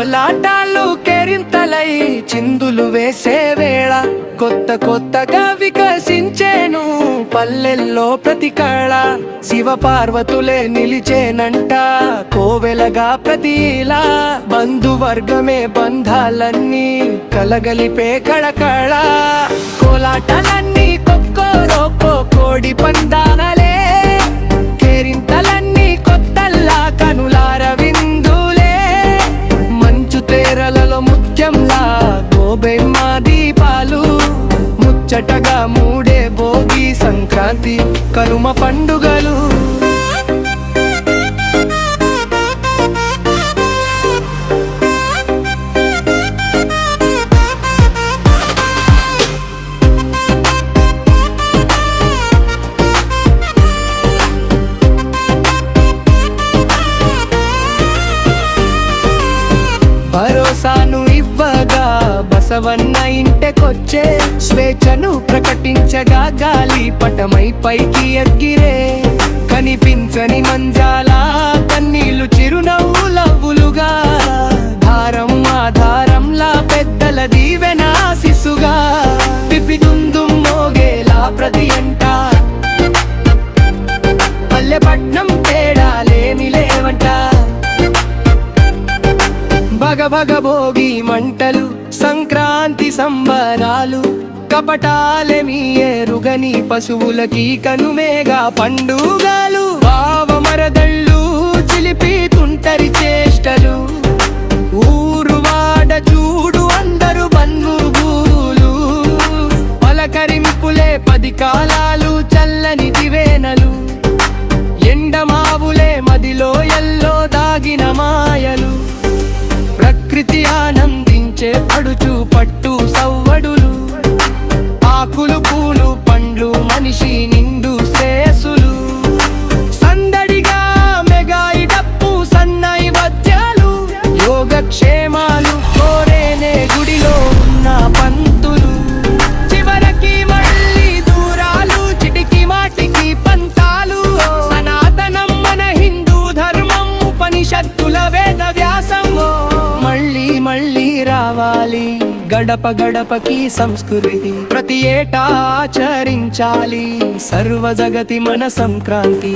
కోలాటాలు కేరింతలై చిందులు వేసే వేళ కొత్త కొత్తగా వికసించేను పల్లెల్లో ప్రతి కళ. శివ పార్వతులే నిలిచేనంట కోవెలగా ప్రతిలా. బంధువర్గమే బంధాలన్నీ కలగలిపే కళకళ. కోలాటాలన్నీ కొక్కోరోకో కోడి పందాలే. కేరింతలన్నీ కొత్తల్లా కనులార విందులే. మంచు తేరలలో ముత్యంలా గోబెమ్మ దీపాలు. ముచ్చటగా మూడే భోగి సంక్రాంతి కనుమ పండుగలు. భరోసాను ఇవ్వగా బసవన్న ఇంటెకొచ్చే. స్వేచ్ఛను ప్రకటించగా గాలి పటమై పైకి ఎగిరే. కనిపించని మంజాల కన్నీళ్లు చిరునవ్వులవ్వులుగా. ధారం ఆధారంలా పెద్దల దీవెన శిశుగా. పిపిదుందు మోగేలా ప్రతి అంట పల్లెపట్నం తేడాలేమి లేవంట. భగభగ భోగి మంటలు సంక్రాంతి సంబరాలు. కపటాలెమీ ఎరుగని పశువులకి కనుమేగా పండుగలు. భావమరదళ్ళు చిలిపి తుంటరి చేష్టలు. ఊరు వాడ చూడు అందరు బంధువులు. పలకరింపులే 10 కాలాలు చల్లని దివేనలు. ఎండమావులే మదిలో ఎల్లో దాగిన మాయలు. ప్రకృతి ఆనందించే పడుచు పట్టు సవ్వడులు. ఆకులు పూలు పండ్లు మనిషి నిండు శ్రేయస్సులు. సందడిగా మెగాయి డప్పు సన్నాయి వద్యాలు. యోగక్షేమాలు కోరేనే గుడిలో ఉన్న పంతులు. చివరికి మళ్ళీ దూరాలు చిటికి మాటికి పంతాలు. సనాతనం మన హిందూ ధర్మం ఉపనిషత్తుల వేద వ్యాసం. మళ్ళీ రావాలి గడప గడపకి సంస్కృతి. ప్రతి ఏటా ఆచరించాలి సర్వ జగతి మన సంక్రాంతి.